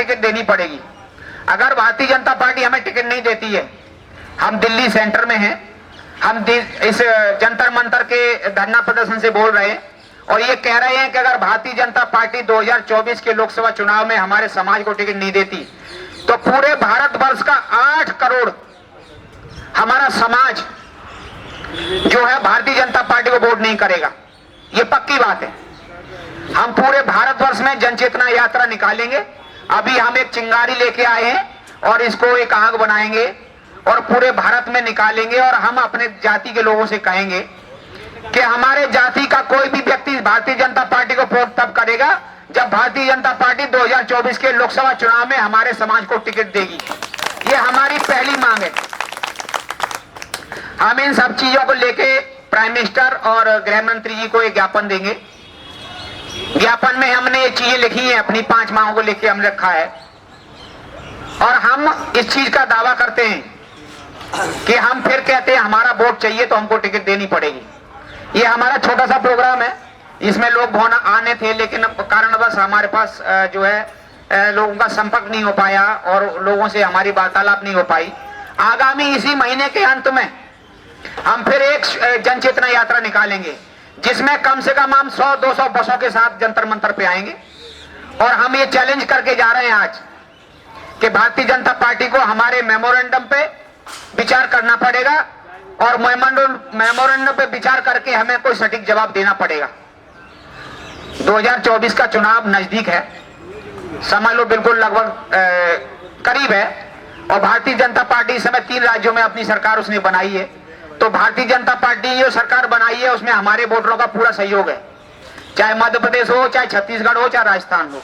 Ticket देनी पड़ेगी। अगर भारतीय जनता पार्टी हमें टिकट नहीं देती है, हम दिल्ली सेंटर में हैं, हम इस जंतर मंतर के धरना प्रदर्शन से बोल रहे हैं और ये कह रहे हैं कि अगर भारतीय जनता पार्टी 2024 के लोकसभा चुनाव में हमारे समाज को टिकट नहीं देती तो पूरे भारतवर्ष का 8 करोड़ हमारा समाज जो है भारतीय जनता पार्टी को वोट नहीं करेगा। ये पक्की बात है। हम पूरे भारतवर्ष में जन चेतना यात्रा निकालेंगे। अभी हम एक चिंगारी लेके आए हैं और इसको एक आग बनाएंगे और पूरे भारत में निकालेंगे और हम अपने जाति के लोगों से कहेंगे कि हमारे जाति का कोई भी व्यक्ति भारतीय जनता पार्टी को वोट तब करेगा जब भारतीय जनता पार्टी 2024 के लोकसभा चुनाव में हमारे समाज को टिकट देगी। ये हमारी पहली मांग है। हम इन सब चीजों को लेके प्राइम मिनिस्टर और गृह मंत्री जी को एक ज्ञापन देंगे। ज्ञापन में हमने ये चीजें लिखी हैं, अपनी 5 मांगों को लेके हमने रखा है और हम इस चीज का दावा करते हैं कि हम फिर कहते हैं हमारा वोट चाहिए तो हमको टिकट देनी पड़ेगी। ये हमारा छोटा सा प्रोग्राम है, इसमें लोग बहुत आने थे लेकिन कारणवश हमारे पास जो है लोगों का संपर्क नहीं हो पाया और लोगों से हमारी वार्तालाप नहीं हो पाई। आगामी इसी महीने के अंत में हम फिर एक जन चेतना यात्रा निकालेंगे जिसमें कम से कम हम 100-200 बसों के साथ जंतर मंतर पे आएंगे और हम ये चैलेंज करके जा रहे हैं आज कि भारतीय जनता पार्टी को हमारे मेमोरेंडम पे विचार करना पड़ेगा और मेमोरेंडम पे विचार करके हमें कोई सटीक जवाब देना पड़ेगा। 2024 का चुनाव नजदीक है, समझ लो बिल्कुल लगभग करीब है और भारतीय जनता पार्टी इस समय 3 राज्यों में अपनी सरकार उसने बनाई है। तो भारतीय जनता पार्टी जो सरकार बनाई है उसमें हमारे वोटरों का पूरा सहयोग है, चाहे मध्य प्रदेश हो, चाहे छत्तीसगढ़ हो, चाहे राजस्थान हो।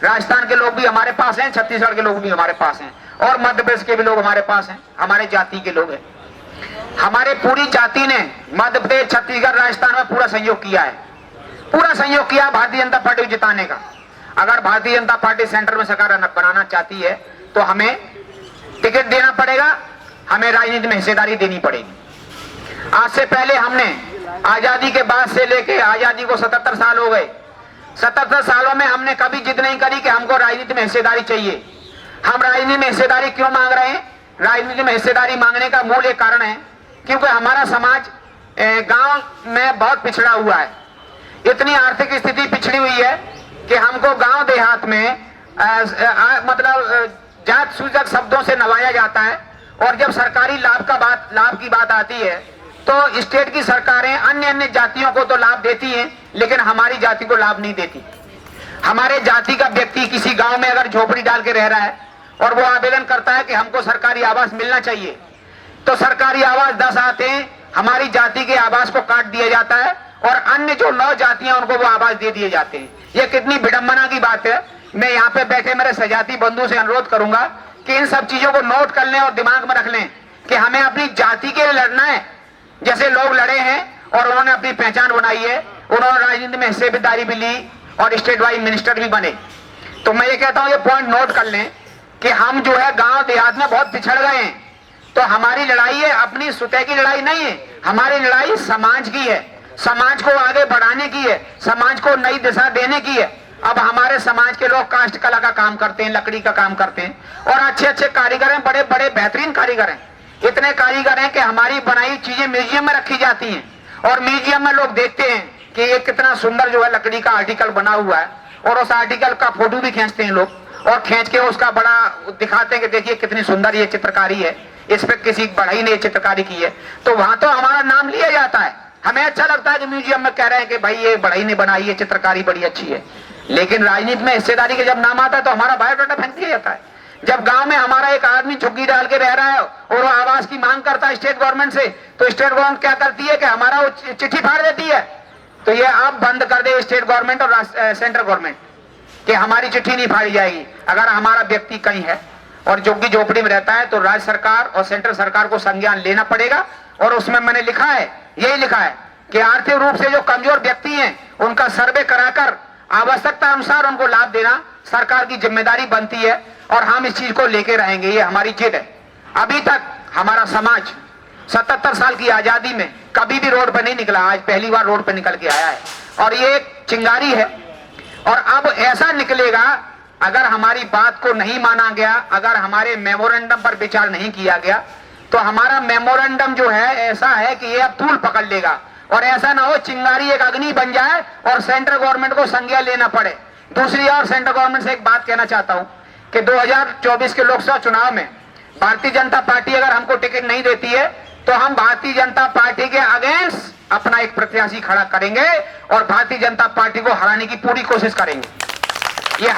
राजस्थान के लोग भी हमारे पास हैं, छत्तीसगढ़ के लोग भी हमारे पास हैं और मध्य प्रदेश के भी लोग हमारे पास हैं, हमारे जाति के लोग हैं। हमारे पूरी जाति ने मध्य प्रदेश, छत्तीसगढ़, राजस्थान में पूरा सहयोग किया है, पूरा सहयोग किया भारतीय जनता पार्टी को जिताने का। अगर भारतीय जनता पार्टी सेंटर में सरकार बनाना चाहती है तो हमें टिकट देना पड़ेगा, हमें राजनीति में हिस्सेदारी देनी पड़ेगी। आज से पहले हमने आजादी के बाद से लेके आजादी को 77 साल हो गए, 77 सालों में हमने कभी जिद नहीं करी कि हमको राजनीति में हिस्सेदारी चाहिए। हम राजनीति में हिस्सेदारी क्यों मांग रहे हैं? राजनीति में हिस्सेदारी मांगने का मूल एक कारण है क्योंकि हमारा समाज गांव में बहुत पिछड़ा हुआ है। इतनी आर्थिक स्थिति पिछड़ी हुई है कि हमको गांव देहात में मतलब जात सूचक शब्दों से नवाया जाता है और जब सरकारी लाभ की बात आती है तो स्टेट की सरकारें अन्य जातियों को तो लाभ देती हैं लेकिन हमारी जाति को लाभ नहीं देती। हमारे जाति का व्यक्ति किसी गांव में अगर झोपड़ी डाल के रह रहा है और वो आवेदन करता है कि हमको सरकारी आवास मिलना चाहिए तो सरकारी आवास 10 आते हैं, हमारी जाति के आवास को काट दिया जाता है और अन्य जो 9 जातियां उनको वो आवास दे दिए जाते हैं। ये कितनी विडंबना की बात है। मैं यहाँ पे बैठे मेरे सजाती बंधु से अनुरोध करूंगा कि इन सब चीजों को नोट कर लें और दिमाग में रख लें कि हमें अपनी जाति के लिए लड़ना है। जैसे लोग लड़े हैं और उन्होंने अपनी पहचान बनाई है, उन्होंने राजनीति में हिस्सेदारी भी ली और स्टेट वाइज मिनिस्टर भी बने। तो मैं ये कहता हूँ ये पॉइंट नोट कर लें कि हम जो है गांव देहात में बहुत पिछड़ गए हैं। तो हमारी लड़ाई है अपनी स्वतः की लड़ाई नहीं है, हमारी लड़ाई समाज की है, समाज को आगे बढ़ाने की है, समाज को नई दिशा देने की है। अब हमारे समाज के लोग काष्ठ कला का काम करते हैं, लकड़ी का काम करते हैं और अच्छे कारीगर हैं, बड़े बड़े बेहतरीन कारीगर हैं। इतने कारीगर हैं कि हमारी बनाई चीजें म्यूजियम में रखी जाती हैं और म्यूजियम में लोग देखते हैं कि ये कितना सुंदर जो है लकड़ी का आर्टिकल बना हुआ है और उस आर्टिकल का फोटो भी खींचते हैं लोग और खींच के उसका बड़ा दिखाते हैं कि देखिए कितनी सुंदर ये चित्रकारी है, इस पे किसी बढ़ई ने चित्रकारी की है। तो वहां तो हमारा नाम लिया जाता है, हमें अच्छा लगता है कि म्यूजियम में कह रहे हैं कि भाई ये बढ़ई ने बनाई है, चित्रकारी बड़ी अच्छी है। लेकिन राजनीति में हिस्सेदारी के जब नाम आता है तो हमारा बायोडाटा फेंक दिया जाता है। जब गांव में हमारा एक आदमी झुग्गी डाल के रह रहा है और वो आवास की मांग करता है स्टेट गवर्नमेंट से, तो स्टेट गवर्नमेंट क्या करती है कि हमारा वो चिट्ठी फाड़ देती है। तो ये आप बंद कर दे स्टेट गवर्नमेंट और सेंट्रल गवर्नमेंट कि हमारी चिट्ठी नहीं फाड़ी जाएगी। अगर हमारा व्यक्ति कहीं है और झुग्गी झोपड़ी में रहता है तो राज्य सरकार और सेंट्रल सरकार को संज्ञान लेना पड़ेगा। और उसमें मैंने लिखा है, यही लिखा है कि आर्थिक रूप से जो कमजोर व्यक्ति हैं उनका सर्वे कराकर आवश्यकता अनुसार उनको लाभ देना सरकार की जिम्मेदारी बनती है और हम इस चीज को लेके रहेंगे, ये हमारी जिद है। अभी तक हमारा समाज 77 साल की आजादी में कभी भी रोड पर नहीं निकला, आज पहली बार रोड पर निकल के आया है और ये एक चिंगारी है। और अब ऐसा निकलेगा अगर हमारी बात को नहीं माना गया, अगर हमारे मेमोरेंडम पर विचार नहीं किया गया, तो हमारा मेमोरेंडम जो है ऐसा है कि ये अब तूल पकड़ लेगा और ऐसा ना हो चिंगारी एक अग्नि बन जाए और सेंट्रल गवर्नमेंट को संज्ञा लेना पड़े। दूसरी ओर सेंट्रल गवर्नमेंट से एक बात कहना चाहता हूं कि 2024 के लोकसभा चुनाव में भारतीय जनता पार्टी अगर हमको टिकट नहीं देती है तो हम भारतीय जनता पार्टी के अगेंस्ट अपना एक प्रत्याशी खड़ा करेंगे और भारतीय जनता पार्टी को हराने की पूरी कोशिश करेंगे। ये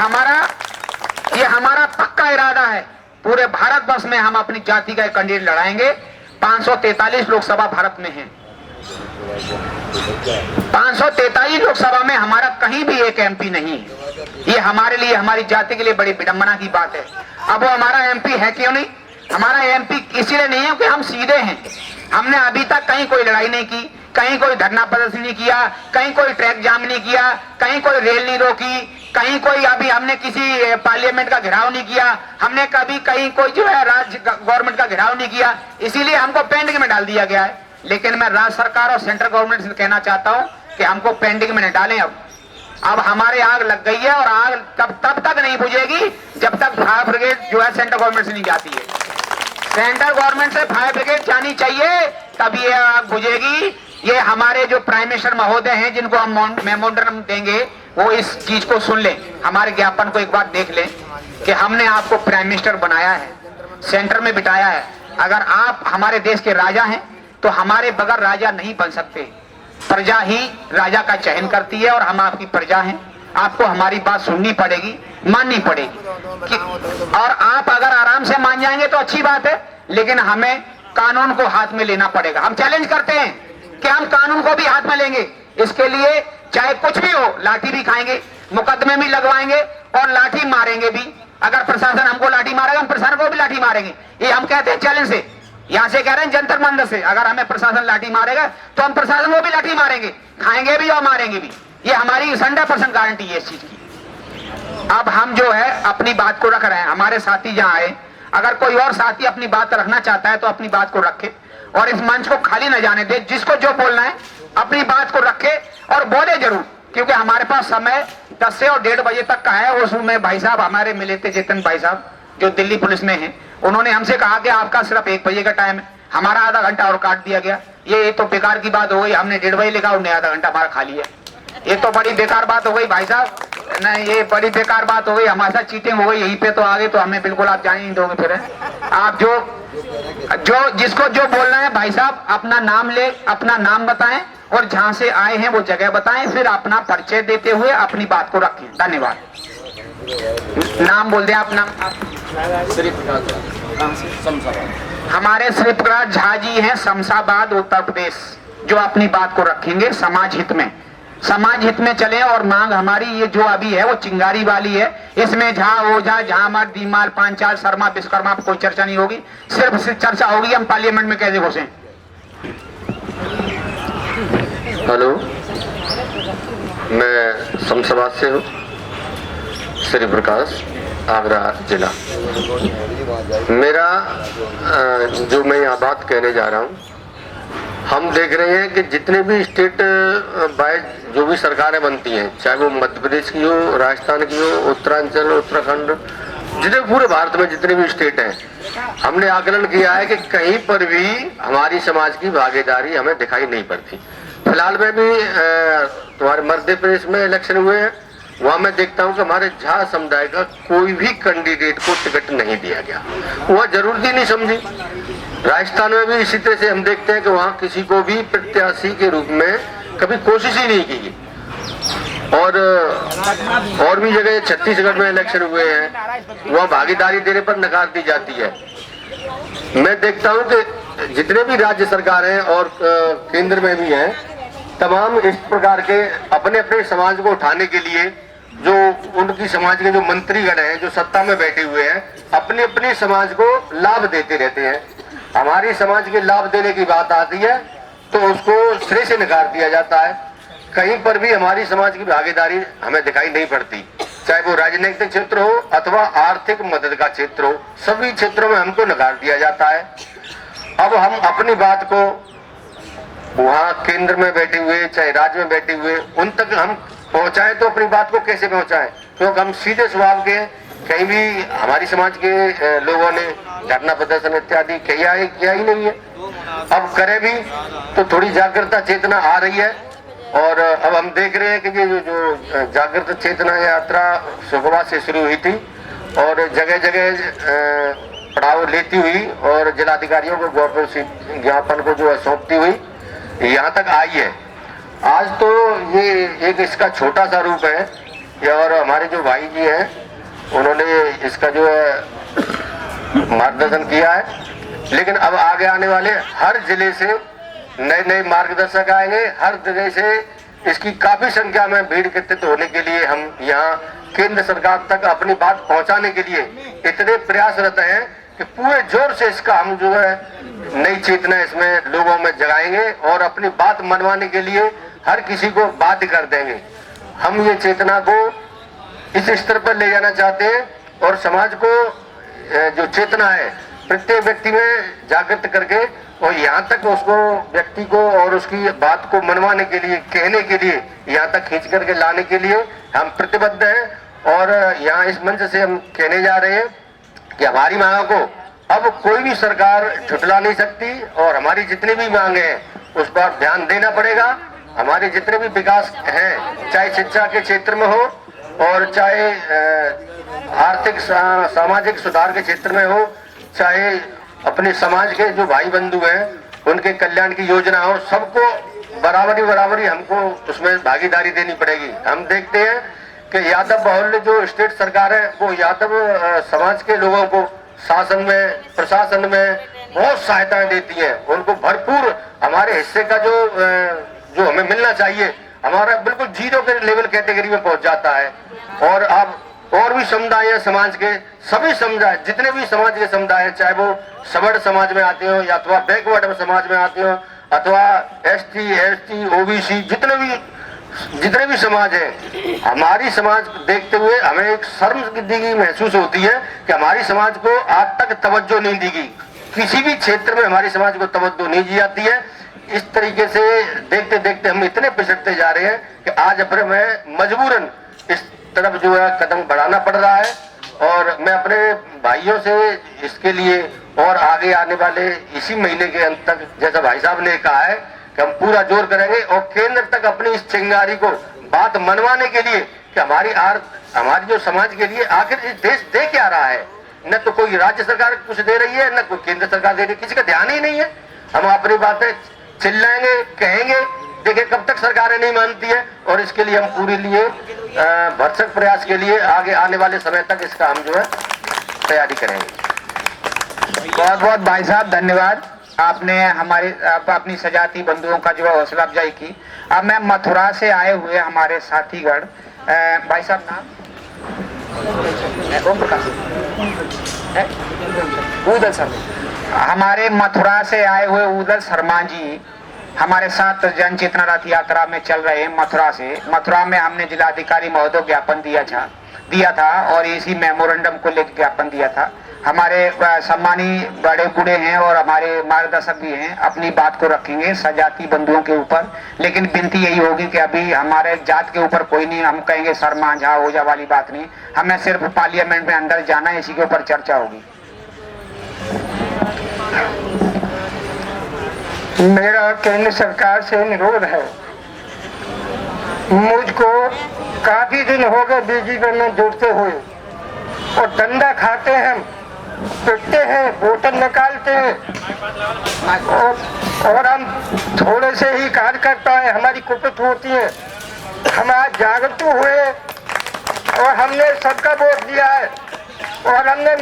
हमारा पक्का इरादा है। पूरे भारतवर्ष में हम अपनी जाति का एक कैंडिडेट लड़ाएंगे। 543 लोकसभा भारत में है, 543 लोकसभा में हमारा कहीं भी एक एमपी नहीं है। ये हमारे लिए, हमारी जाति के लिए बड़ी विडंबना की बात है। अब वो हमारा एमपी है क्यों नहीं? हमारा एमपी इसीलिए नहीं है कि हम सीधे हैं। हमने अभी तक कहीं कोई लड़ाई नहीं की, कहीं कोई धरना प्रदर्शन नहीं किया, कहीं कोई ट्रैक जाम नहीं किया, कहीं कोई रेल नहीं रोकी, कहीं कोई अभी हमने किसी पार्लियामेंट का घेराव नहीं किया, हमने कभी कहीं कोई जो है राज्य गवर्नमेंट का घेराव नहीं किया। इसीलिए हमको पेंडिंग में डाल दिया गया है। लेकिन मैं राज्य सरकार और सेंट्रल गवर्नमेंट से कहना चाहता हूं कि हमको पेंडिंग में न डालें। अब हमारे आग लग गई है और आग तब तक नहीं बुझेगी जब तक फायर ब्रिगेड जो है सेंट्रल गवर्नमेंट से नहीं जाती है। सेंट्रल गवर्नमेंट से फायर ब्रिगेड जानी चाहिए, तभी ये आग बुझेगी। ये हमारे जो प्राइम मिनिस्टर महोदय हैं जिनको हम मेमोरेंडम देंगे वो इस चीज को सुन लें, हमारे ज्ञापन को एक बार देख लें कि हमने आपको प्राइम मिनिस्टर बनाया है, सेंटर में बिठाया है। अगर आप हमारे देश के राजा हैं तो हमारे बगैर राजा नहीं बन सकते। प्रजा ही राजा का चयन करती है और हम आपकी प्रजा हैं। आपको हमारी बात सुननी पड़ेगी, माननी पड़ेगी और आप अगर आराम से मान जाएंगे तो अच्छी बात है, लेकिन हमें कानून को हाथ में लेना पड़ेगा। हम चैलेंज करते हैं कि हम कानून को भी हाथ में लेंगे। इसके लिए चाहे कुछ भी हो, लाठी भी खाएंगे, मुकदमे भी लगवाएंगे और लाठी मारेंगे भी। अगर प्रशासन हमको लाठी मारेगा, हम प्रशासन को भी लाठी मारेंगे। ये हम कहते हैं चैलेंज से, यहां से कह रहे हैं जंतर मंतर से। अगर हमें प्रशासन लाठी मारेगा तो हम प्रशासन को भी लाठी मारेंगे, खाएंगे भी और मारेंगे भी। ये हमारी 100% गारंटी है इस चीज की। अब हम जो है अपनी बात को रख रहे हैं। हमारे साथी जहां आए, अगर कोई और साथी अपनी बात रखना चाहता है तो अपनी बात को रखे और इस मंच को खाली न जाने दे। जिसको जो बोलना है अपनी बात को रखे और बोले जरूर, क्योंकि हमारे पास समय 10 से और 1:30 बजे तक का है। उसमें भाई साहब हमारे मिले थे, जितन भाई साहब जो दिल्ली पुलिस में हैं, उन्होंने हमसे कहा कि आपका सिर्फ 1 बजे का टाइम है। हमारा आधा घंटा और काट दिया गया। ये तो बेकार की बात हो गई। हमने 1:30 बजे लिखा, उन्हें आधा घंटा हमारा खाली है। ये तो बड़ी बेकार बात हो गई भाई साहब, नहीं ये बड़ी बेकार बात हो गई। हमारे साथ चीटिंग हो गई यहीं पे। तो आगे तो हमें बिल्कुल आप जाने नहीं दोगे। फिर आप जो जिसको जो बोलना है भाई साहब अपना नाम ले, अपना नाम बताएं और जहां से आए हैं वो जगह बताएं, फिर अपना परिचय देते हुए अपनी बात को रखें। धन्यवाद। नाम बोल दे आप। नाम? हमारे श्री प्रकाश झा जी हैं, शमशाबाद उत्तर प्रदेश, जो अपनी बात को रखेंगे समाज हित में। समाज हित में चले और मांग हमारी ये जो अभी है वो चिंगारी वाली है। इसमें झा, ओझा, झामर, दीमाल, पांचाल, शर्मा, विश्वकर्मा पर कोई चर्चा नहीं होगी। सिर्फ चर्चा होगी हम पार्लियामेंट में कैसे घुसे। हेलो, मैं शमशाबाद से हूँ, श्री प्रकाश, आगरा जिला। मेरा जो मैं यहाँ बात कहने जा रहा हूँ, हम देख रहे हैं कि जितने भी स्टेट बाय जो भी सरकारें बनती हैं, चाहे वो मध्य प्रदेश की हो, राजस्थान की हो, उत्तरांचल, उत्तराखंड, जितने पूरे भारत में जितने भी स्टेट हैं, हमने आकलन किया है कि कहीं पर भी हमारी समाज की भागीदारी हमें दिखाई नहीं पड़ती। फिलहाल में भी तुम्हारे मध्य प्रदेश में इलेक्शन हुए हैं, वहाँ मैं देखता हूँ कि हमारे झा समुदाय का कोई भी कैंडिडेट को टिकट नहीं दिया गया। वह जरूरत नहीं समझी। राजस्थान में भी इसी तरह से हम देखते हैं कि वहाँ किसी को भी प्रत्याशी के रूप में कभी कोशिश ही नहीं की। और भी जगह छत्तीसगढ़ में इलेक्शन हुए हैं, वहाँ भागीदारी देने पर नकार दी जाती है। मैं देखता हूँ कि जितने भी राज्य सरकार हैं और केंद्र में भी हैं, तमाम इस प्रकार के अपने अपने समाज को उठाने के लिए जो उनकी समाज के जो मंत्रीगण हैं, जो सत्ता में बैठे हुए हैं, अपने अपने समाज को लाभ देते रहते हैं। हमारी समाज के लाभ देने की बात आती है तो उसको सिरे से नकार दिया जाता है। कहीं पर भी हमारी समाज की भागीदारी हमें दिखाई नहीं पड़ती, चाहे वो राजनीतिक क्षेत्र हो अथवा आर्थिक मदद का क्षेत्र हो, सभी क्षेत्रों में हमको नकार दिया जाता है। अब हम अपनी बात को वहाँ केंद्र में बैठे हुए, चाहे राज्य में बैठे हुए, उन तक हम पहुंचाएं तो अपनी बात को कैसे पहुंचाएं? क्योंकि हम सीधे स्वभाव के हैं। कहीं भी हमारी समाज के लोगों ने धरना प्रदर्शन इत्यादि किया ही नहीं है। अब करें भी तो थोड़ी जागरूकता चेतना आ रही है, और अब हम देख रहे हैं कि ये जो जागृत चेतना यात्रा सुबह से शुरू हुई थी और जगह जगह पड़ाव लेती हुई और जिलाधिकारियों को गौरव ज्ञापन को जो सौंपती हुई यहाँ तक आई है। आज तो ये एक इसका छोटा सा रूप है, और हमारे जो भाई जी हैं उन्होंने इसका जो है मार्गदर्शन किया है, लेकिन अब आगे आने वाले हर जिले से नए नए मार्गदर्शक आएंगे। हर जगह से इसकी काफी संख्या में भीड़ एकत्रित होने के लिए हम यहाँ केंद्र सरकार तक अपनी बात पहुँचाने के लिए इतने प्रयासरत हैं कि पूरे जोर से इसका हम जो है नई चेतना इसमें लोगों में जगाएंगे और अपनी बात मनवाने के लिए हर किसी को बाध्य कर देंगे। हम ये चेतना को इस स्तर पर ले जाना चाहते हैं और समाज को जो चेतना है प्रत्येक व्यक्ति में जागृत करके और यहाँ तक उसको व्यक्ति को और उसकी बात को मनवाने के लिए, कहने के लिए, यहाँ तक खींच करके लाने के लिए हम प्रतिबद्ध हैं। और यहाँ इस मंच से हम कहने जा रहे हैं कि हमारी मांगों को अब कोई भी सरकार झुठला नहीं सकती और हमारी जितनी भी मांगे हैं उस पर ध्यान देना पड़ेगा। हमारे जितने भी विकास हैं, चाहे शिक्षा के क्षेत्र में हो और चाहे आर्थिक सामाजिक सुधार के क्षेत्र में हो, चाहे अपने समाज के जो भाई बंधु हैं उनके कल्याण की योजना हो, सबको बराबरी हमको उसमें भागीदारी देनी पड़ेगी। हम देखते हैं कि यादव बहुल्य जो स्टेट सरकार है वो यादव समाज के लोगों को शासन में, प्रशासन में बहुत सहायताएं देती है। उनको भरपूर हमारे हिस्से का जो हमें मिलना चाहिए हमारा बिल्कुल जीरो के लेवल कैटेगरी में पहुंच जाता है। और अब और भी समुदाय है समाज के, सभी समुदाय, जितने भी समाज के समुदाय हैं, चाहे वो सवर्ण समाज में आते हो या अथवा बैकवर्ड समाज में आते हो अथवा ST, ST, OBC, जितने भी समाज है, हमारी समाज देखते हुए हमें एक शर्मदगी महसूस होती है कि हमारी समाज को आज तक तवज्जो नहीं दी गई। किसी भी क्षेत्र में हमारी समाज को तवज्जो नहीं दी जाती है। इस तरीके से देखते देखते हम इतने पिछड़ते जा रहे हैं कि आज अपने में मजबूरन इस तरफ जो है कदम बढ़ाना पड़ रहा है। और मैं अपने भाइयों से इसके लिए और आगे आने वाले इसी महीने के अंत तक, जैसा भाई साहब ने कहा है, कि हम पूरा जोर करेंगे और केंद्र तक अपनी इस चिंगारी को बात मनवाने के लिए कि हमारी जो समाज के लिए आखिर इस देश दे क्या रहा है। न तो कोई राज्य सरकार कुछ दे रही है, न कोई केंद्र सरकार दे रही है, किसी का ध्यान ही नहीं है। हम अपनी बातें चिल्लाएंगे, कहेंगे, देखिए कब तक सरकारें नहीं मानती है। और इसके लिए हम पूरे लिए भरसक प्रयास के लिए आगे आने वाले समय तक इसका हम जो है तैयारी करेंगे। बहुत बहुत भाई साहब धन्यवाद, आपने हमारे अपनी सजाती बंधुओं का जो है हौसला अफजाई की। अब मैं मथुरा से आए हुए हमारे साथीगण, भाई साहब नाम ओम प्रकाश, उदल शर्मा, हमारे मथुरा से आए हुए उदल शर्मा जी हमारे साथ जन चेतना रथ यात्रा में चल रहे हैं। मथुरा में हमने जिलाधिकारी महोदय ज्ञापन दिया था और इसी मेमोरेंडम को लेकर ज्ञापन दिया था। हमारे सम्मानी बड़े बूढ़े हैं और हमारे मार्गदर्शक भी हैं, अपनी बात को रखेंगे सजाती बंधुओं के ऊपर। लेकिन विनती यही होगी कि अभी हमारे जात के ऊपर कोई नहीं हम कहेंगे शर्मा झा हो जा वाली बात नहीं, हमें सिर्फ पार्लियामेंट में अंदर जाना है, इसी के ऊपर चर्चा होगी। मेरा केंद्र सरकार से अनुरोध है, मुझको काफी दिन हो गए बीजेपी में जुड़ते हुए और धंधा खाते हैं, पिटते हैं, बोतल निकालते हैं और हम थोड़े से ही कार्यकर्ता है, हमारी कुपित होती है। हम आज जागरूक हुए और हमने सबका वोट दिया है और हमने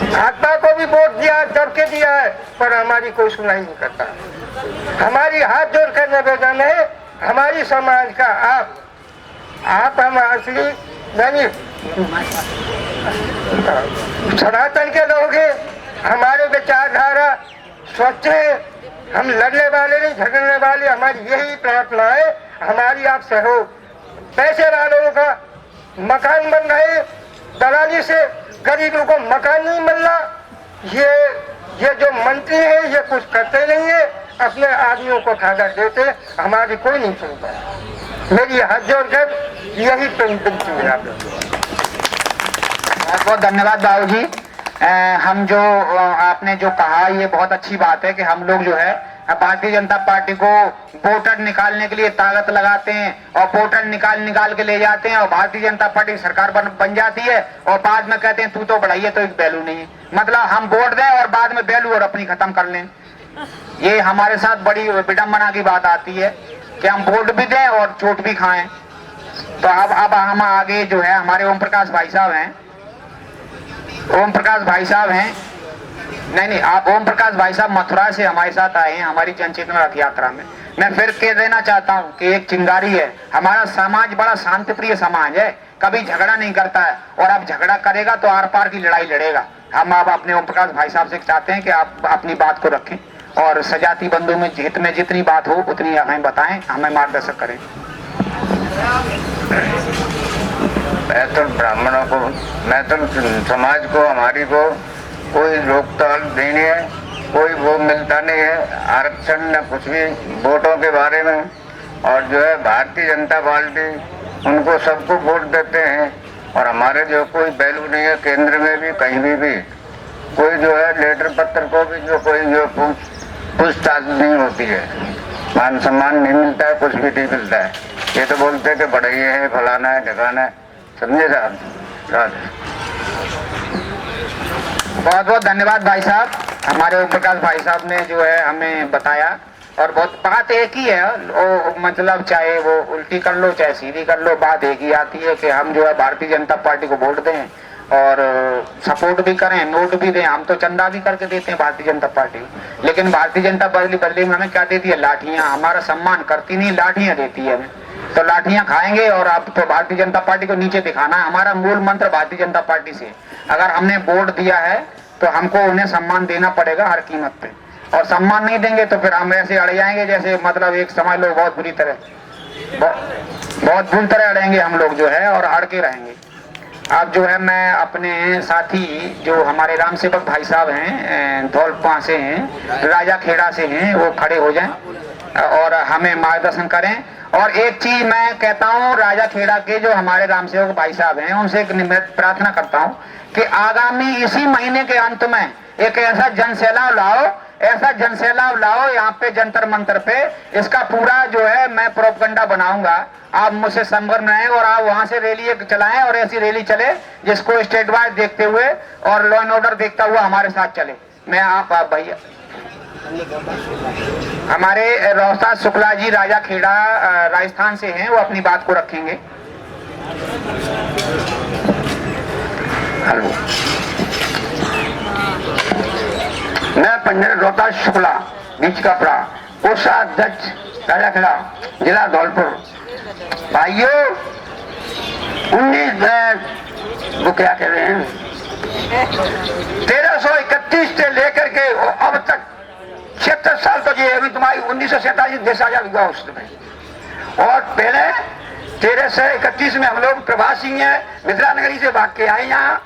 भाजपा को भी वोट दिया, डर के दिया है, पर हमारी कोई सुनाई नहीं करता। हमारी हाथ जोड़ कर निवेदन है, हमारी समाज का आप हम असली यानी सनातन के लोग हैं, हमारे विचारधारा स्वच्छ है, हम लड़ने वाले नहीं, झगड़ने वाले। हमारी यही प्रार्थना है, हमारी आप सहयोग। पैसे वालों का मकान बन रहे, दलाली से गरीबों को मकान नहीं मिलना, ये जो मंत्री है ये कुछ करते नहीं है, अपने आदमियों को खाकर देते, हमारी कोई नहीं सुनता। मेरी हाथ जोड़कर यही विनती है आप लोगों को। बहुत बहुत धन्यवाद बाबू जी। हम जो आपने जो कहा ये बहुत अच्छी बात है कि हम लोग जो है भारतीय जनता पार्टी को वोटर निकालने के लिए ताकत लगाते हैं और वोटर निकाल के ले जाते हैं और भारतीय जनता पार्टी की सरकार बन जाती है और बाद में कहते हैं तू तो बढ़ाइए तो एक वैल्यू नहीं है। मतलब हम वोट दें और बाद में वैल्यू और अपनी खत्म कर लें। ये हमारे साथ बड़ी विडंबना की बात आती है कि हम वोट भी दें और चोट भी खाएं। तो अब हम आगे जो है हमारे ओम प्रकाश भाई साहब हैं, ओम प्रकाश भाई साहब हैं, नहीं आप ओम प्रकाश भाई साहब मथुरा से हमारे साथ आए हैं हमारी जनचेतना रथ यात्रा में। मैं फिर कह देना चाहता हूं कि एक चिंगारी है, हमारा समाज बड़ा शांति प्रिय समाज है, कभी झगड़ा नहीं करता है और अब झगड़ा करेगा तो आर पार की लड़ाई लड़ेगा। हम अब अपने ओम प्रकाश भाई साहब से चाहते हैं कि आप अपनी बात को रखें और सजाती बंधु में हित में जितनी बात हो उतनी हमें बताएं, हमें मार्गदर्शक करें। मैं तो ब्राह्मणों को, मैं तो समाज को, हमारी को कोई रोकथाम नहीं है, कोई वो मिलता नहीं है आरक्षण न कुछ भी वोटों के बारे में। और जो है भारतीय जनता पार्टी उनको सबको वोट देते हैं और हमारे जो कोई वैल्यू नहीं है केंद्र में भी कहीं भी कोई जो है लेटर पत्र को भी जो कोई जो पूछताछ नहीं होती है, मान सम्मान नहीं मिलता है, कुछ भी नहीं मिलता है। ये तो बोलते हैं कि बढ़ाइए है, फलाना है, ढकाना है, समझे साहब। बहुत बहुत धन्यवाद भाई साहब। हमारे ओम प्रकाश भाई साहब ने जो है हमें बताया और बहुत बात एक ही है, वो मतलब चाहे वो उल्टी कर लो चाहे सीधी कर लो, बात एक ही आती है कि हम जो है भारतीय जनता पार्टी को वोट दें और सपोर्ट भी करें, नोट भी दें। हम तो चंदा भी करके देते हैं भारतीय जनता पार्टी, लेकिन भारतीय जनता पार्टी बदले में हमें क्या देती है? लाठियां। हमारा सम्मान करती नहीं, लाठियां देती है हमें। तो लाठियां खाएंगे और अब तो भारतीय जनता पार्टी को नीचे दिखाना है। हमारा मूल मंत्र भारतीय जनता पार्टी से, अगर हमने वोट दिया है तो हमको उन्हें सम्मान देना पड़ेगा हर कीमत पे, और सम्मान नहीं देंगे तो फिर हम ऐसे अड़ जाएंगे जैसे मतलब एक समझ लो बहुत बुरी तरह अड़ेंगे हम लोग जो है और अड़ के रहेंगे। अब जो है मैं अपने साथी जो हमारे राम सेवक भाई साहब हैं धौलपुर से हैं, राजा खेड़ा से हैं, वो खड़े हो जाएं और हमें मार्गदर्शन करें। और एक चीज मैं कहता हूं राजा खेड़ा के जो हमारे राम सेवक भाई साहब हैं उनसे एक निम्र प्रार्थना करता हूं कि आगामी इसी महीने के अंत में एक ऐसा जनसैलाब लाओ यहाँ पे जंतर मंतर पे, इसका पूरा जो है मैं प्रोपगंडा बनाऊंगा। आप मुझसे संपर्क रहें और आप वहां से रैली चलाएं और ऐसी रैली चले जिसको स्टेट वाइज देखते हुए और लॉ एंड ऑर्डर देखता हुआ हमारे साथ चले। मैं आप भैया हमारे रोहता शुक्ला जी राजा खेड़ा राजस्थान से हैं, वो अपनी बात को रखेंगे। हेलो, मैं पंडित रोहता शुक्ला बीच कपड़ा कोषाध्यक्ष राजा खेड़ा जिला धौलपुर। भाइयों 19 वो क्या कह रहे हैं 1331 से लेकर के अब तक 76 साल तो ये अभी तुम्हारी 1947 देश आजाद हुआ उस समय। और पहले 1331 में हम लोग प्रवासी हैं, मिथिला नगरी से भाग के आए यहाँ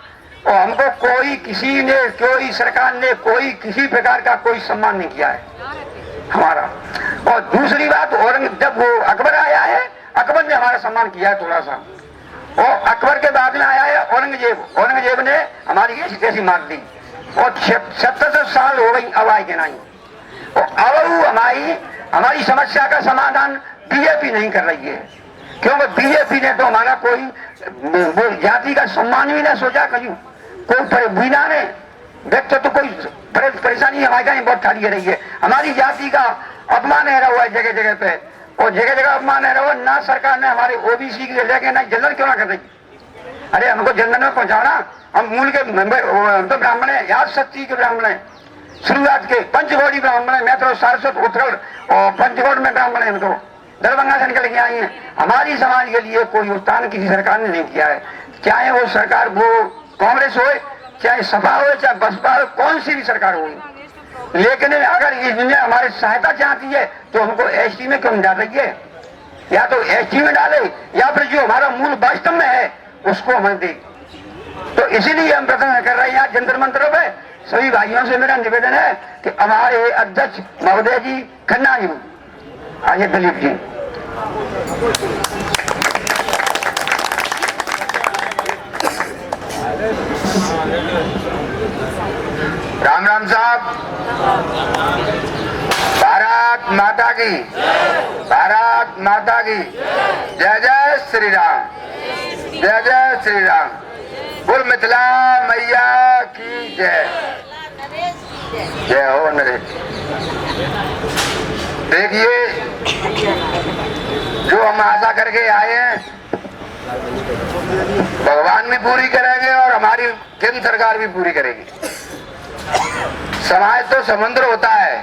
और हमको कोई किसी ने कोई सरकार ने कोई किसी प्रकार का कोई सम्मान नहीं किया है हमारा। और दूसरी बात जब वो अकबर आया है अकबर ने हमारा सम्मान किया है थोड़ा सा, और अकबर के बाद में आया है औरंगजेब ने हमारी ऐसी तैसी मार दी और 77 साल हो गई अब आई के नहीं। और अब हमारी समस्या का समाधान बीजेपी नहीं कर रही है, क्योंकि बीजेपी ने तो हमारा कोई जाति का सम्मान भी ना सोचा, कहीं कोई बिना ने व्यक्ति तो कोई परेशानी हमारे का बहुत ठाड़ी रही है। हमारी जाति का अपमान है रहा हुआ है जगह जगह पे, और जगह जगह अपमान है रहा ना ना ने हमारे ओबीसी की लेके ना जनरल क्यों ना कर रही। अरे हमको जनरल में पहुंचाना, हम मूल के हम तो ब्राह्मण है, याद शक्ति के ब्राह्मण है, शुरुआत के पंचगौड़ी ब्राह्मण है। मैं तो सारस्वत उत्तराखंड और पंचगौड़ में ब्राह्मण है, हम तो दरभंगा से निकल के आई है। हमारी समाज के लिए कोई योगदान किसी सरकार ने नहीं किया है, चाहे वो सरकार वो कांग्रेस हो, चाहे सपा हो, चाहे बसपा हो, कौन सी भी सरकार हो। लेकिन अगर ये हमारी सहायता चाहती है तो हमको एसटी में क्यों डाल रही है? या तो एसटी में डाले या फिर जो हमारा मूल वास्तव में है उसको हमें दे। तो इसीलिए हम प्रश्न कर रहे हैं यहाँ जंतर मंत्रों पे। सभी भाइयों से मेरा निवेदन है कि हमारे अध्यक्ष महोदय जी खन्ना जी, आइए दिलीप जी। राम राम साहब। भारत माता की, भारत माता की जय जय श्री राम, जय जय श्री राम। बोल मिथिला मैया की जय, जय हो नरेश। देखिए, जो हम आशा करके आए हैं भगवान भी पूरी करेंगे और हमारी केंद्र सरकार भी पूरी करेगी। समाज तो समुद्र होता है,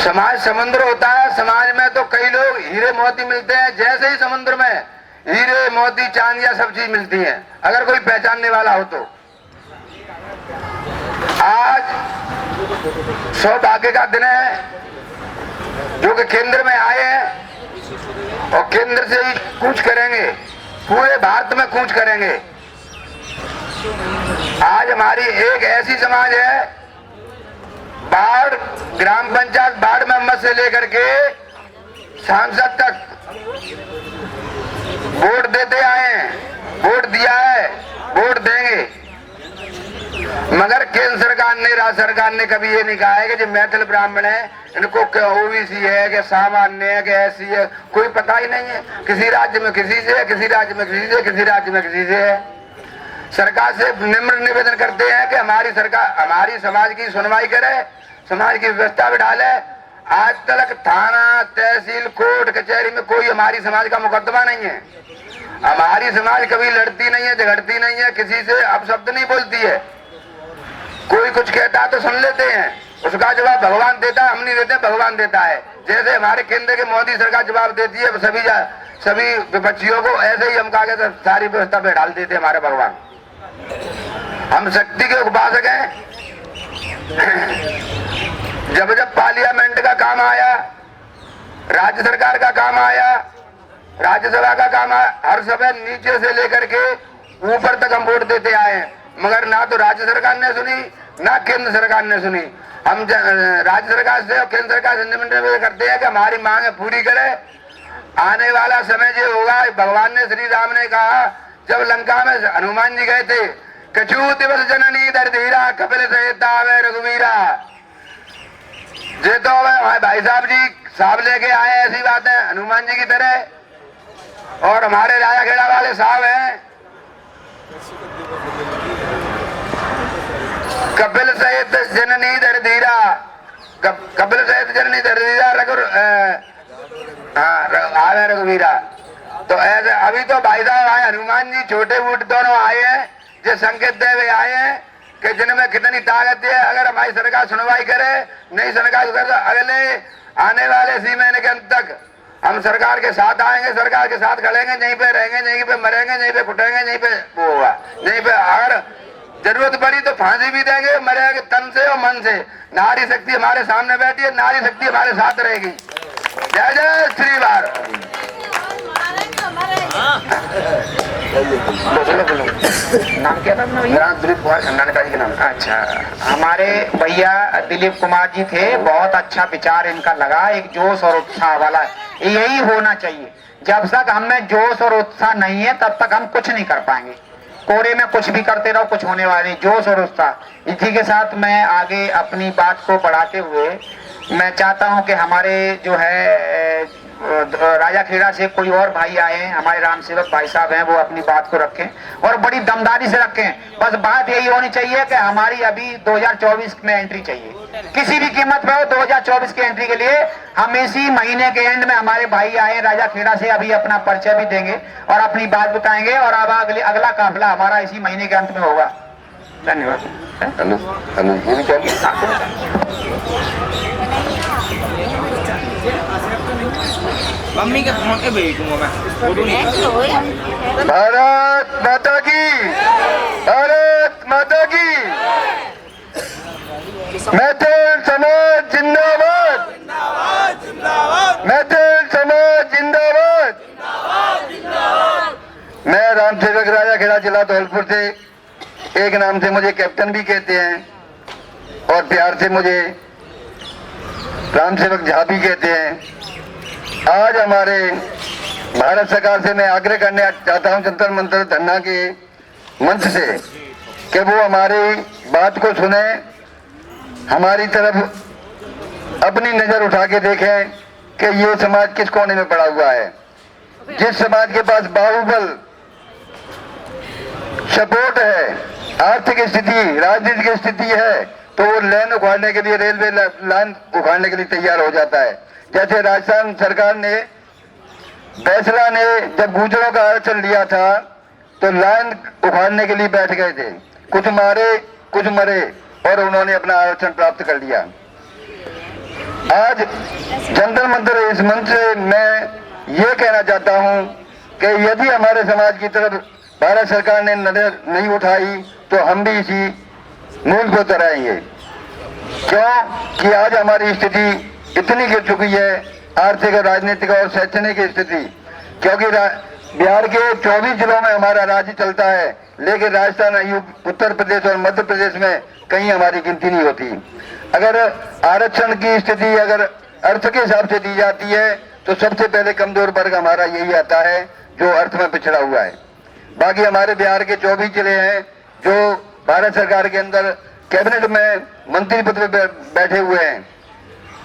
समाज समुद्र होता है। समाज में तो कई लोग हीरे मोती मिलते हैं, जैसे ही समुद्र में हीरे मोती चांदियां सब चीज मिलती हैं, अगर कोई पहचानने वाला हो तो। आज सौभाग्य का दिन है जो कि केंद्र में आए हैं और केंद्र से ही कूच करेंगे, पूरे भारत में कूच करेंगे। आज हमारी एक ऐसी समाज है, बाढ़ ग्राम पंचायत वार्ड मेंबर से लेकर के सांसद तक वोट देते आए हैं, वोट दिया है, वोट देंगे। मगर केंद्र सरकार ने, राज्य सरकार ने कभी ये नहीं कहा है कि जो मैथिल ब्राह्मण है इनको ओबीसी है कि सामान्य है कि ऐसी है, कोई पता ही नहीं है। किसी राज्य में किसी से है, किसी राज्य में किसी से, किसी राज्य में किसी से है। सरकार से निम्र निवेदन करते हैं कि हमारी सरकार हमारी समाज की सुनवाई करे, समाज की व्यवस्था बिठा ले। आज तक थाना, तहसील, कोर्ट, कचहरी में कोई हमारी समाज का मुकदमा नहीं है। हमारी समाज कभी लड़ती नहीं है, झगड़ती नहीं है, किसी से अपशब्द नहीं बोलती है। कोई कुछ कहता है तो सुन लेते हैं, उसका जवाब भगवान देता है, हम नहीं देते, भगवान देता है। जैसे हमारे केंद्र के मोदी सरकार जवाब देती है सभी विपक्षियों को, ऐसे ही हम कहा गया सारी व्यवस्था पे डाल देते हमारे भगवान। हम शक्ति के उपासक हैं। जब जब पार्लियामेंट का काम आया, राज्य सरकार का काम आया, राज्यसभा का काम आया, हर समय नीचे से लेकर के ऊपर तक हम वोट देते आए हैं। मगर ना तो राज्य सरकार ने सुनी, ना केंद्र सरकार ने सुनी। हम राज्य सरकार से और केंद्र सरकार से निवेदन करते हैं कि हमारी मांगे पूरी करे। आने वाला समय जो होगा, भगवान ने, श्री राम ने कहा जब लंका में हनुमान जी गए थे, कछू दिवस जननी दर धीरा कपिल सहित आवे रघुवीरा। जे तो भाई साहब जी साहब लेके आए, ऐसी बात है हनुमान जी की तरह। और हमारे राजा खेड़ा वाले साहब हैं, कपिल सहित जननी दर धीरा, कपिल सहित जननी दर धीरा आवे रघुवीरा। तो ऐसे अभी तो भाई साहब आए हनुमान जी, छोटे बूट दोनों आए हैं, जो संकेत दे हुए आए हैं कि जिनमें कितनी ताकत है। अगर हमारी सरकार सुनवाई करे, नहीं सरकार करे, तो अगले आने वाले इसी महीने के अंत तक हम सरकार के साथ आएंगे, सरकार के साथ खड़ेंगे, यहीं पे रहेंगे, यहीं पे मरेंगे, यहीं पे कुटेंगे, यहीं पे वो होगा, यहीं पे अगर जरूरत पड़ी तो फांसी भी देंगे, मरेंगे तन से और मन से। नारी शक्ति हमारे सामने बैठी है, नारी शक्ति हमारे साथ रहेगी। जय जय श्री भारत। नाम क्या था अपना भैया? दिलीप कुमार खंडाने जी के नाम। अच्छा, हमारे भैया दिलीप कुमार जी थे, बहुत अच्छा विचार इनका लगा, एक जोश और उत्साह वाला। यही होना चाहिए। जब तक हम में जोश और उत्साह नहीं है तब तक हम कुछ नहीं कर पाएंगे। कोरे में कुछ भी करते रहो, कुछ होने वाला नहीं। जोश और उत्साह, इसी के साथ मैं आगे अपनी बात को बढ़ाते हुए मैं चाहता हूं कि हमारे जो है राजा खेड़ा से कोई और भाई आए हैं, हमारे राम सेवक भाई साहब हैं, वो अपनी बात को रखें और बड़ी दमदारी से रखें। बस बात यही होनी चाहिए कि हमारी अभी 2024 में एंट्री चाहिए, किसी भी कीमत पर हो। 2024 की एंट्री के लिए हम इसी महीने के एंड में हमारे भाई आए राजा खेड़ा से, अभी अपना परिचय भी देंगे और अपनी बात बताएंगे और अब अगला काफिला हमारा इसी महीने के अंत में होगा। धन्यवाद। मम्मी के फोन पे भेज दूंगा मैं, फोटो नहीं। भारत माता की, भारत माता की। मैथिल समाज जिंदाबाद, मैथिल समाज जिंदाबाद। मैं राम सेवक राजा खेड़ा, जिला धौलपुर से। एक नाम से मुझे कैप्टन भी कहते हैं और प्यार से मुझे राम सेवक झा भी कहते हैं। आज हमारे भारत सरकार से मैं आग्रह करने चाहता हूं, जंतर मंतर धरना के मंच से कि वो हमारी बात को सुने, हमारी तरफ अपनी नजर उठा के देखें कि ये समाज किस कोने में पड़ा हुआ है। जिस समाज के पास बाहुबल सपोर्ट है, आर्थिक स्थिति, राजनीतिक स्थिति है, तो वो लाइन उखाड़ने के लिए, रेलवे लाइन उखाड़ने के लिए तैयार हो जाता है। जैसे राजस्थान सरकार ने, फैसला ने जब गुर्जरों का आरक्षण लिया था तो लाइन उखाड़ने के लिए बैठ गए थे, कुछ मारे कुछ मरे, और उन्होंने अपना आरक्षण प्राप्त कर लिया। आज जंतर मंतर इस मंच से मैं ये कहना चाहता हूं कि यदि हमारे समाज की तरफ भारत सरकार ने नजर नहीं उठाई तो हम भी इसी मूल को तराएंगे। क्यों कि आज हमारी स्थिति इतनी गिर चुकी है, आर्थिक, राजनीतिक और शैक्षणिक स्थिति, क्योंकि बिहार के 24 जिलों में हमारा राज्य चलता है, लेकिन राजस्थान, उत्तर प्रदेश और मध्य प्रदेश में कहीं हमारी गिनती नहीं होती। अगर आरक्षण की स्थिति अगर अर्थ के हिसाब से दी जाती है तो सबसे पहले कमजोर वर्ग हमारा यही आता है जो अर्थ में पिछड़ा हुआ है। बाकी हमारे बिहार के 24 जिले हैं जो भारत सरकार के अंदर कैबिनेट में मंत्री पद पे बैठे हुए हैं।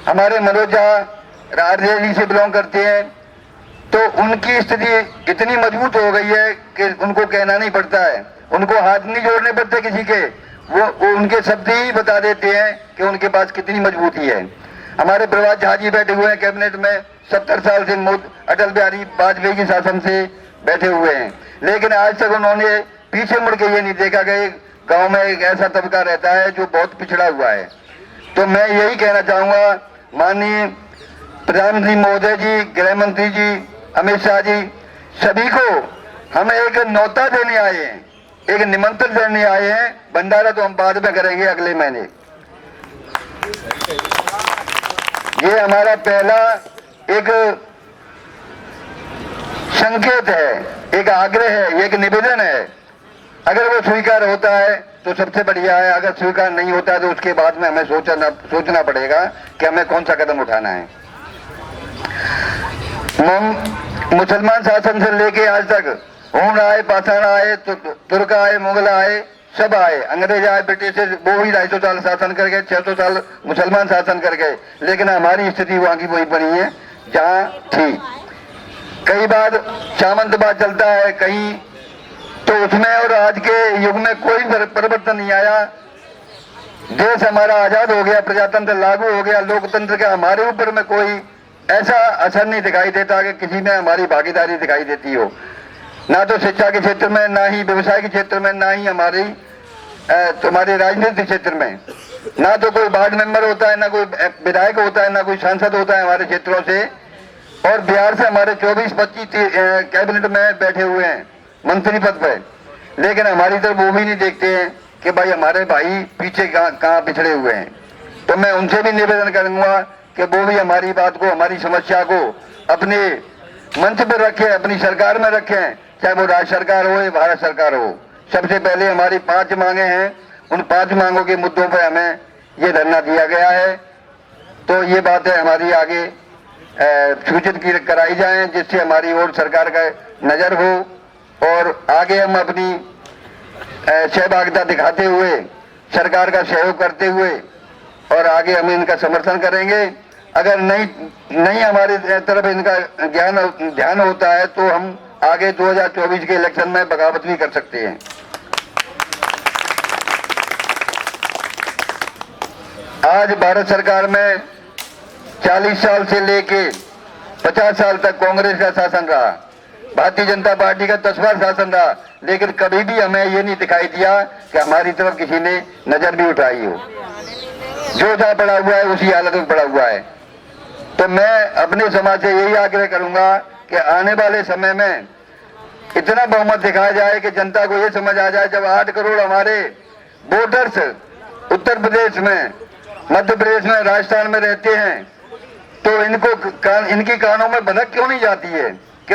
हमारे मनोज राजनीति से बिलोंग करते हैं, तो उनकी स्थिति इतनी मजबूत हो गई है कि उनको कहना नहीं पड़ता है, उनको हाथ नहीं जोड़ने पड़ते किसी के, वो उनके शब्द ही बता देते हैं कि उनके पास कितनी मजबूती है। हमारे प्रभात झा जी बैठे हुए हैं कैबिनेट में, 70 साल से अटल बिहारी वाजपेयी के शासन से बैठे हुए हैं, लेकिन आज तक उन्होंने पीछे मुड़ के ये नहीं देखा कि गांव में एक ऐसा तबका रहता है जो बहुत पिछड़ा हुआ है। तो मैं यही कहना चाहूंगा, माननीय प्रधानमंत्री महोदय जी, गृह मंत्री जी, अमित शाह जी, सभी को हम एक न्योता देने आए हैं, एक निमंत्रण देने आए हैं। भंडारा तो हम बाद में करेंगे अगले महीने। ये हमारा पहला एक संकेत है, एक आग्रह है, एक निवेदन है। अगर वो स्वीकार होता है तो सबसे बढ़िया है, अगर स्वीकार नहीं होता है तो उसके बाद में हमें सोचना पड़ेगा कि हमें कौन सा कदम उठाना है। मुसलमान शासन से लेके आज तक हुन आए, पाषाण आए, तुर्क आए, मुगल आए, सब आए, अंग्रेज आए, ब्रिटिश, वो ही 250 साल शासन कर गए, 600 साल मुसलमान शासन कर गए, लेकिन हमारी स्थिति वहां की वहीं बनी है जहां थी। कई बार सामंतवाद चलता है कहीं, तो उसमें और आज के युग में कोई परिवर्तन नहीं आया। देश हमारा आजाद हो गया, प्रजातंत्र लागू हो गया, लोकतंत्र का हमारे ऊपर में कोई ऐसा असर नहीं दिखाई देता कि किसी में हमारी भागीदारी दिखाई देती हो, ना तो शिक्षा के क्षेत्र में, ना ही व्यवसाय के क्षेत्र में, ना ही हमारे राजनीतिक क्षेत्र में। ना तो कोई वार्ड मेंबर होता है, ना कोई विधायक होता है, ना कोई सांसद होता है हमारे क्षेत्रों से। और बिहार से हमारे 24-25 कैबिनेट में बैठे हुए हैं मंत्री पद पे, लेकिन हमारी तरफ वो भी नहीं देखते हैं कि भाई हमारे भाई पीछे कहाँ पिछड़े हुए हैं। तो मैं उनसे भी निवेदन करूंगा कि वो भी हमारी बात को, हमारी समस्या को अपने मंच पर रखें, अपनी सरकार में रखें, चाहे वो राज्य सरकार हो या भारत सरकार हो। सबसे पहले हमारी 5 मांगे हैं, उन 5 मांगों के मुद्दों पर हमें ये धरना दिया गया है। तो ये बातें हमारी आगे सूचित कराई जाएं, जिससे हमारी ओर सरकार का नजर हो और आगे हम अपनी सहभागिता दिखाते हुए, सरकार का सहयोग करते हुए और आगे हम इनका समर्थन करेंगे। अगर नहीं हमारी तरफ इनका ध्यान होता है तो हम आगे 2024 के इलेक्शन में बगावत भी कर सकते हैं। आज भारत सरकार में 40 साल से लेके 50 साल तक कांग्रेस का शासन रहा, भारतीय जनता पार्टी का 10 बार शासन रहा, लेकिन कभी भी हमें ये नहीं दिखाई दिया कि हमारी तरफ किसी ने नजर भी उठाई हो। जो जहाँ पड़ा हुआ है उसी हालत में पड़ा हुआ है। तो मैं अपने समाज से यही आग्रह करूंगा कि आने वाले समय में इतना बहुमत दिखाया जाए कि जनता को ये समझ आ जाए, जब 8 करोड़ हमारे वोटर्स उत्तर प्रदेश में, मध्य प्रदेश में, राजस्थान में रहते हैं, तो इनकी कानों में भनक क्यों नहीं जाती है?